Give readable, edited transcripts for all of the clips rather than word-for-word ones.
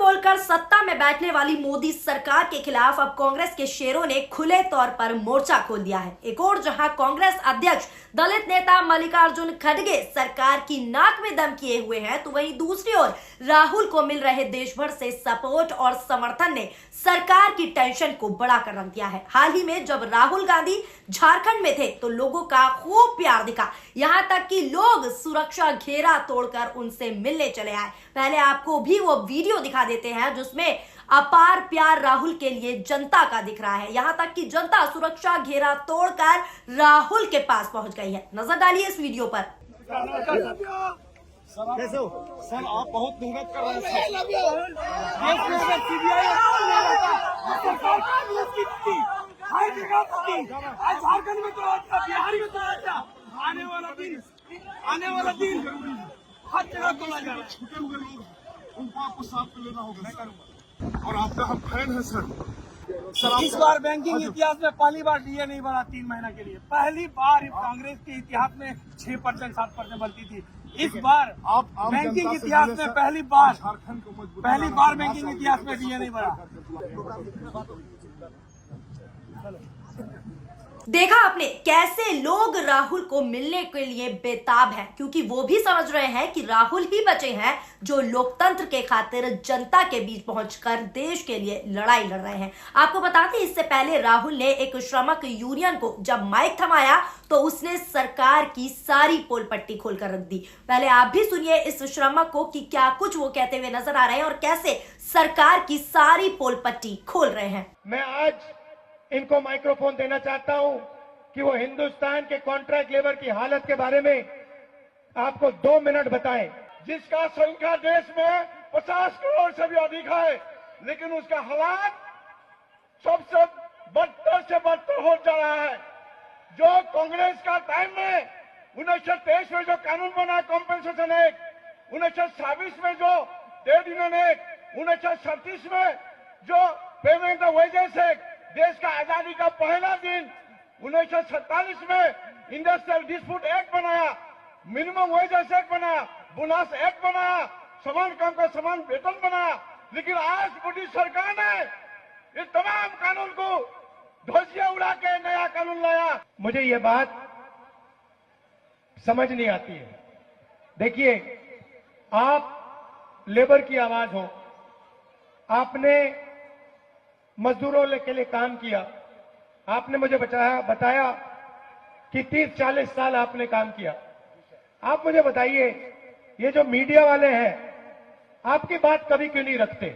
बोलकर सत्ता में बैठने वाली मोदी सरकार के खिलाफ अब कांग्रेस के शेरों ने खुले तौर पर मोर्चा खोल दिया है। एक और जहां कांग्रेस अध्यक्ष दलित नेता मल्लिकार्जुन खड़गे सरकार की नाक में दम किए हुए हैं, तो वहीं दूसरी ओर राहुल को मिल रहे देश भर से सपोर्ट और समर्थन ने सरकार की टेंशन को बढ़ा कर रख दिया है। हाल ही में जब राहुल गांधी झारखंड में थे तो लोगों का खूब प्यार दिखा, यहां तक कि लोग सुरक्षा घेरा तोड़कर उनसे मिलने चले आए। पहले आपको भी वो वीडियो दिखा देते हैं जिसमें अपार प्यार राहुल के लिए जनता का दिख रहा है। यहां तक कि जनता सुरक्षा घेरा तोड़कर राहुल के पास पहुंच गई है। नजर डालिए इस वीडियो पर। कैसे हो सर? आप बहुत मेहनत कर रहे हैं। झारखंड में तो बिहार में तो आने वाला दिन हर जगह तोड़ा जा रहा है। छूटे हुए लोग उनको आपको साथ में लेना होगा और आपका हम फैन है सर। इस बार बैंकिंग इतिहास में पहली बार डीए नहीं बढ़ा 3 महीना के लिए। पहली बार कांग्रेस के इतिहास में 6% 7% बढ़ती थी। इस बार बैंकिंग इतिहास में पहली बार बैंकिंग इतिहास में डीए नहीं बढ़ा। देखा आपने कैसे लोग राहुल को मिलने के लिए बेताब हैं, क्योंकि वो भी समझ रहे हैं कि राहुल ही बचे हैं जो लोकतंत्र के खातिर जनता के बीच पहुंचकर देश के लिए लड़ाई लड़ रहे हैं। आपको बता दें, इससे पहले राहुल ने एक श्रमिक यूनियन को जब माइक थमाया तो उसने सरकार की सारी पोल पट्टी खोलकर रख दी। पहले आप भी सुनिए इस श्रमिक को कि क्या कुछ वो कहते हुए नजर आ रहे हैं और कैसे सरकार की सारी पोल पट्टी खोल रहे हैं। मैं आज इनको माइक्रोफोन देना चाहता हूं कि वो हिंदुस्तान के कॉन्ट्रैक्ट लेबर की हालत के बारे में आपको 2 मिनट बताएं। जिसका संख्या देश में 50 करोड़ से भी अधिक है, लेकिन उसका हालात सबसे बदतर से बदतर हो जा रहा है। जो कांग्रेस का टाइम में 1923 में जो कानून बना कॉम्पेंसेशन एक्ट, 1926 में जो ट्रेड यूनियन एक्ट, 1937 में जो पेमेंट ऑफ वेजेस एक्ट, देश का आजादी का पहला दिन 1947 में इंडस्ट्रियल डिस्प्यूट एक्ट बनाया, मिनिमम वेजेस एक्ट बनाया, बोनस एक्ट बनाया, समान काम का समान वेतन बनाया। लेकिन आज मोदी सरकार ने इस तमाम कानून को ध्वजियां उड़ा के नया कानून लाया। मुझे ये बात समझ नहीं आती है। देखिए, आप लेबर की आवाज हो, आपने मजदूरों के लिए काम किया, आपने मुझे बताया कि 30-40 साल आपने काम किया। आप मुझे बताइए, ये जो मीडिया वाले हैं आपकी बात कभी क्यों नहीं रखते?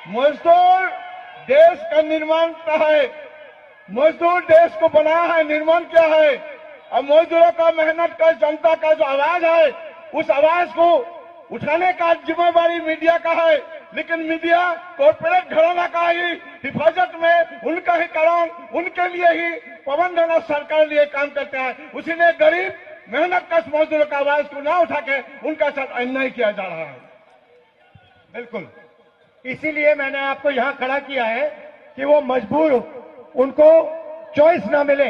मजदूर देश का निर्माण क्या है? मजदूर देश को बनाया है, निर्माण क्या है? और मजदूरों का मेहनत का जनता का जो आवाज है, उस आवाज को उठाने का जिम्मेदारी मीडिया का है। लेकिन मीडिया कॉर्पोरेट घराना का ही हिफाजत में उनका ही कारण, उनके लिए ही प्रबंधन सरकार लिए काम करते हैं। उसी ने गरीब मेहनत कश मजदूरों का आवाज को ना उठा के उनका साथ अन्याय किया जा रहा है। बिल्कुल, इसीलिए मैंने आपको यहां खड़ा किया है कि वो मजबूर, उनको चॉइस ना मिले,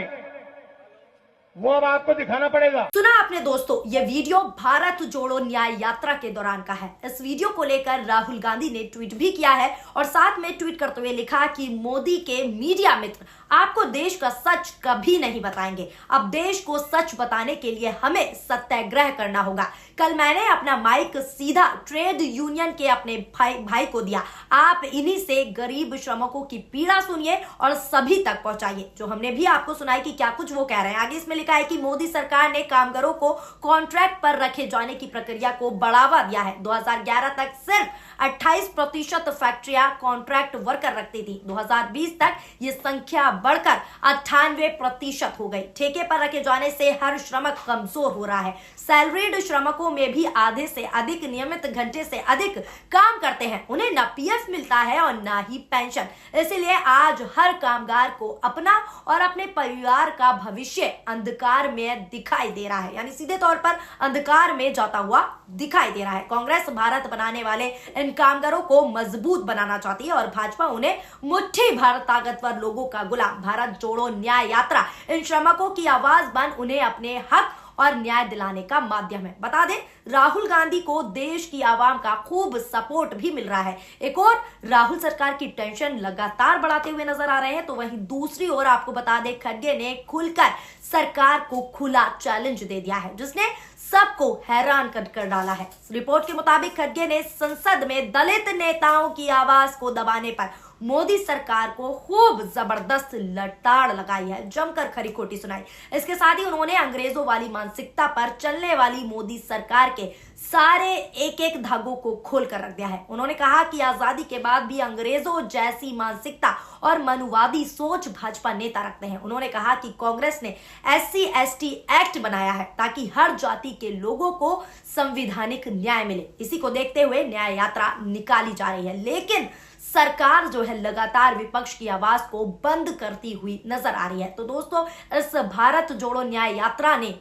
वो अब आपको दिखाना पड़ेगा। सुना आपने दोस्तों, ये वीडियो भारत जोड़ो न्याय यात्रा के दौरान का है। इस वीडियो को लेकर राहुल गांधी ने ट्वीट भी किया है और साथ में ट्वीट करते हुए लिखा कि मोदी के मीडिया मित्र आपको देश का सच कभी नहीं बताएंगे। अब देश को सच बताने के लिए हमें सत्याग्रह करना होगा। कल मैंने अपना माइक सीधा ट्रेड यूनियन के अपने भाई को दिया। आप इन्हीं से गरीब श्रमिकों की पीड़ा सुनिए और सभी तक पहुंचाइए। जो हमने भी आपको सुनाई कि क्या कुछ वो कह रहे हैं। आगे इसमें लिखा है कि मोदी सरकार ने कामगारों को कॉन्ट्रैक्ट पर रखे जाने की प्रक्रिया को बढ़ावा दिया है। 2011 तक सिर्फ 28% फैक्ट्रियां कॉन्ट्रैक्ट वर्कर रखती थी। 2020 तक ये संख्या बढ़कर 98% हो गई। ठेके पर रखे जाने से हर श्रमिक कमजोर हो रहा है। सैलरीड श्रमिकों में भी आधे से अधिक नियमित घंटे से अधिक काम करते हैं। उन्हें ना पीएफ मिलता है और ना ही पेंशन। इसलिए आज हर कामगार को अपना और अपने परिवार का भविष्य अंधकार में दिखाई दे रहा है, यानी सीधे तौर पर अंधकार में जाता हुआ दिखाई दे रहा है। कांग्रेस भारत बनाने वाले इन कामगारों को मजबूत बनाना चाहती है और भाजपा उन्हें मुट्ठी भर ताकतवर लोगों का गुलाम। भारत जोड़ो न्याय यात्रा इन श्रमिकों की आवाज बन उन्हें अपने हक और न्याय दिलाने का माध्यम है। बता दें, राहुल गांधी को देश की आवाम का खूब सपोर्ट भी मिल रहा है। एक और राहुल सरकार की टेंशन लगातार बढ़ाते हुए नजर आ रहे हैं, तो वहीं दूसरी ओर आपको बता दें, खड़गे ने खुलकर सरकार को खुला चैलेंज दे दिया है, जिसने सबको हैरान कर डाला है। रिपोर्ट के मुताबिक खड़गे ने संसद में दलित नेताओं की आवाज को दबाने पर मोदी सरकार को खूब जबरदस्त लताड़ लगाई है, जमकर खरी खोटी सुनाई। इसके साथ ही उन्होंने अंग्रेजों वाली मानसिकता पर चलने वाली मोदी सरकार के सारे एक एक धागों को खोल कर रख दिया है। उन्होंने कहा कि आजादी के बाद भी अंग्रेजों जैसी मानसिकता और मनुवादी सोच भाजपा नेता रखते हैं। उन्होंने कहा कि कांग्रेस ने SC/ST एक्ट बनाया है ताकि हर जाति के लोगों को संवैधानिक न्याय मिले। इसी को देखते हुए न्याय यात्रा निकाली जा रही है, लेकिन सरकार जो है लगातार विपक्ष की आवाज को बंद करती हुई नजर आ रही है। तो दोस्तों, इस भारत जोड़ो न्याय यात्रा ने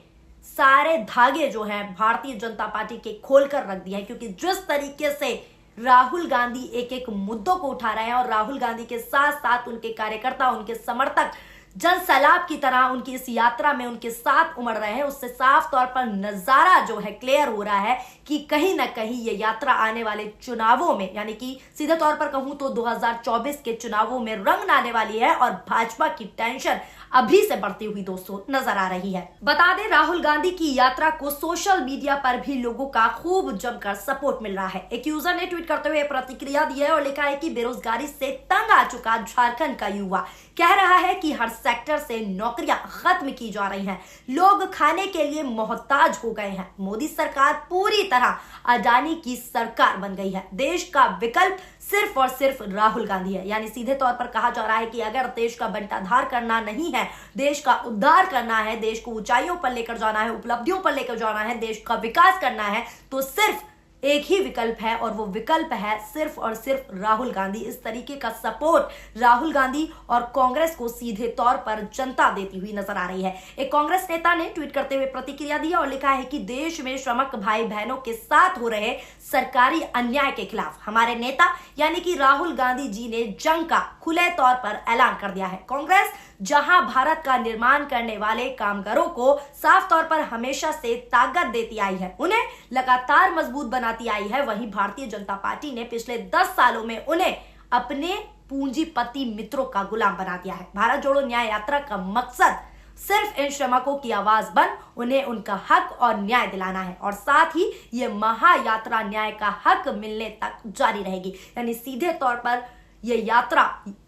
सारे धागे जो हैं भारतीय जनता पार्टी के खोल कर रख दिए हैं, क्योंकि जिस तरीके से राहुल गांधी एक एक मुद्दों को उठा रहे हैं और राहुल गांधी के साथ साथ उनके कार्यकर्ता, उनके समर्थक जन सैलाब की तरह उनकी इस यात्रा में उनके साथ उमड़ रहे हैं, उससे साफ तौर पर नजारा जो है क्लियर हो रहा है कि कहीं ना कहीं ये यात्रा आने वाले चुनावों में, यानी कि सीधे तौर पर कहूं तो 2024 के चुनावों में रंग लाने वाली है और भाजपा की टेंशन अभी से बढ़ती हुई दोस्तों नजर आ रही है। बता दें, राहुल गांधी की यात्रा को सोशल मीडिया पर भी लोगों का खूब जमकर सपोर्ट मिल रहा है। एक यूजर ने ट्वीट करते हुए प्रतिक्रिया दी है और लिखा है कि बेरोजगारी से तंग आ चुका झारखंड का युवा कह रहा है कि हर सेक्टर से नौकरियां खत्म की जा रही हैं, लोग खाने के लिए मोहताज हो गए हैं। मोदी सरकार पूरी तरह अडानी की सरकार बन गई है। देश का विकल्प सिर्फ और सिर्फ राहुल गांधी है। यानी सीधे तौर पर कहा जा रहा है कि अगर देश का बंटाधार करना नहीं है, देश का उद्धार करना है, देश को ऊंचाइयों पर लेकर जाना है, उपलब्धियों पर लेकर जाना है, देश का विकास करना है, तो सिर्फ एक ही विकल्प है और वो विकल्प है सिर्फ और सिर्फ राहुल गांधी। इस तरीके का सपोर्ट राहुल गांधी और कांग्रेस को सीधे तौर पर जनता देती हुई नजर आ रही है। एक कांग्रेस नेता ने ट्वीट करते हुए प्रतिक्रिया दी और लिखा है कि देश में श्रमिक भाई बहनों के साथ हो रहे सरकारी अन्याय के खिलाफ हमारे नेता यानी कि राहुल गांधी जी ने जंग का खुले तौर पर ऐलान कर दिया है। कांग्रेस जहां भारत का निर्माण करने वाले कामगारों को साफ तौर पर हमेशा से ताकत देती आई है, उन्हें लगातार मजबूत बनाती आई है, वहीं भारतीय जनता पार्टी ने पिछले 10 सालों में उन्हें अपने पूंजीपति मित्रों का गुलाम बना दिया है। भारत जोड़ो न्याय यात्रा का मकसद सिर्फ इन श्रमिकों की आवाज बन उन्हें उनका हक और न्याय दिलाना है और साथ ही ये महायात्रा न्याय का हक मिलने तक जारी रहेगी। यानी सीधे तौर पर ये यात्रा,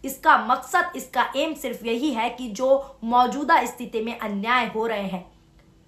इसका मकसद, इसका एम सिर्फ यही है कि जो मौजूदा स्थिति में अन्याय हो रहे हैं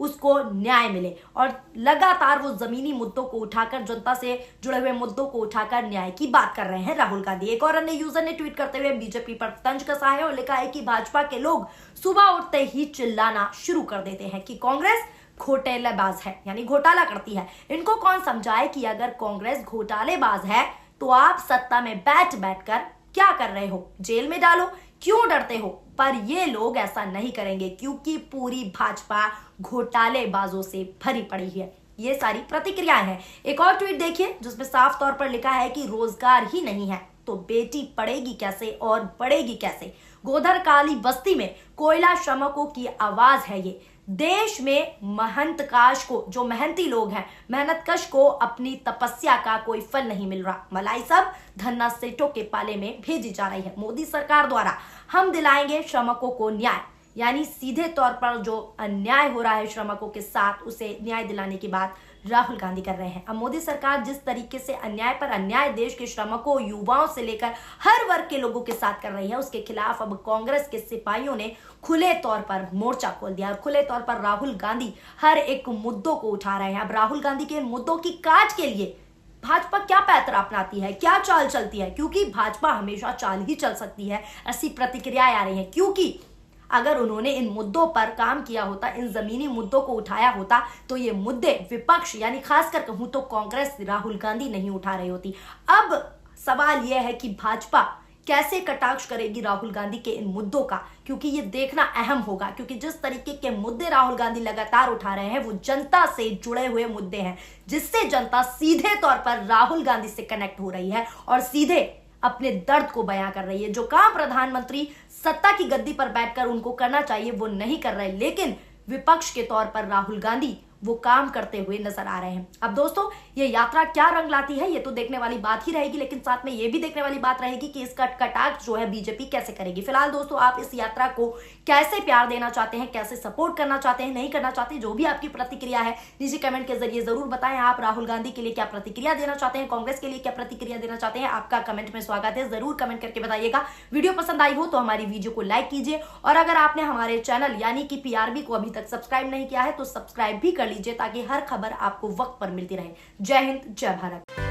उसको न्याय मिले और लगातार वो जमीनी मुद्दों को उठाकर, जनता से जुड़े हुए मुद्दों को उठाकर न्याय की बात कर रहे हैं राहुल गांधी। एक और अन्य यूजर ने ट्वीट करते हुए बीजेपी पर तंज कसा है और लिखा है कि भाजपा के लोग सुबह उठते ही चिल्लाना शुरू कर देते हैं कि कांग्रेस घोटालेबाज है, यानी घोटाला करती है। इनको कौन समझाए कि अगर कांग्रेस घोटालेबाज है तो आप सत्ता में बैठ कर क्या कर रहे हो, जेल में डालो, क्यों डरते हो? पर ये लोग ऐसा नहीं करेंगे क्योंकि पूरी भाजपा घोटालेबाजों से भरी पड़ी है। ये सारी प्रतिक्रियाएं हैं। एक और ट्वीट देखिए जिसमें साफ तौर पर लिखा है कि रोजगार ही नहीं है तो बेटी पढ़ेगी कैसे और बढ़ेगी कैसे। गोधर काली बस्ती में कोयला श्रमिकों की आवाज है ये। देश में महंतकाश को, जो मेहनती लोग हैं, मेहनतकश को अपनी तपस्या का कोई फल नहीं मिल रहा। मलाई सब धन्ना सेठों के पाले में भेजी जा रही है। मोदी सरकार द्वारा हम दिलाएंगे श्रमिकों को न्याय, यानी सीधे तौर पर जो अन्याय हो रहा है श्रमिकों के साथ उसे न्याय दिलाने की बात राहुल गांधी कर रहे हैं। अब मोदी सरकार जिस तरीके से अन्याय पर अन्याय देश के श्रमिकों, युवाओं से लेकर हर वर्ग के लोगों के साथ कर रही है, उसके खिलाफ अब कांग्रेस के सिपाहियों ने खुले तौर पर मोर्चा खोल दिया और खुले तौर पर राहुल गांधी हर एक मुद्दों को उठा रहे हैं। अब राहुल गांधी के मुद्दों की काट के लिए भाजपा क्या पैतरा अपनाती है, क्या चाल चलती है, क्योंकि भाजपा हमेशा चाल ही चल सकती है, ऐसी प्रतिक्रियाएं आ रही हैं। क्योंकि अगर उन्होंने इन मुद्दों पर काम किया होता, इन जमीनी मुद्दों को उठाया होता, तो ये मुद्दे विपक्ष यानी खासकर कहूं तो कांग्रेस, राहुल गांधी नहीं उठा रही होती। अब सवाल यह है कि भाजपा कैसे कटाक्ष करेगी राहुल गांधी के इन मुद्दों का, क्योंकि ये देखना अहम होगा। क्योंकि जिस तरीके के मुद्दे राहुल गांधी लगातार उठा रहे हैं वो जनता से जुड़े हुए मुद्दे हैं, जिससे जनता सीधे तौर पर राहुल गांधी से कनेक्ट हो रही है और सीधे अपने दर्द को बयां कर रही है। जो काम प्रधानमंत्री सत्ता की गद्दी पर बैठकर उनको करना चाहिए वो नहीं कर रहे, लेकिन विपक्ष के तौर पर राहुल गांधी वो काम करते हुए नजर आ रहे हैं। अब दोस्तों, ये यात्रा क्या रंग लाती है ये तो देखने वाली बात ही रहेगी, लेकिन साथ में ये भी देखने वाली बात रहेगी कि इसका कटाक्ष जो है बीजेपी कैसे करेगी। फिलहाल दोस्तों, आप इस यात्रा को कैसे प्यार देना चाहते हैं, कैसे सपोर्ट करना चाहते हैं, नहीं करना चाहते, जो भी आपकी प्रतिक्रिया है नीचे कमेंट के जरिए जरूर बताएं। आप राहुल गांधी के लिए क्या प्रतिक्रिया देना चाहते हैं, कांग्रेस के लिए क्या प्रतिक्रिया देना चाहते हैं, आपका कमेंट में स्वागत है, जरूर कमेंट करके बताइएगा। वीडियो पसंद आई हो तो हमारी वीडियो को लाइक कीजिए, और अगर आपने हमारे चैनल यानी कि PRB को अभी तक सब्सक्राइब नहीं किया है तो सब्सक्राइब भी कर लीजिए, ताकि हर खबर आपको वक्त पर मिलती रहे। जय हिंद, जय भारत।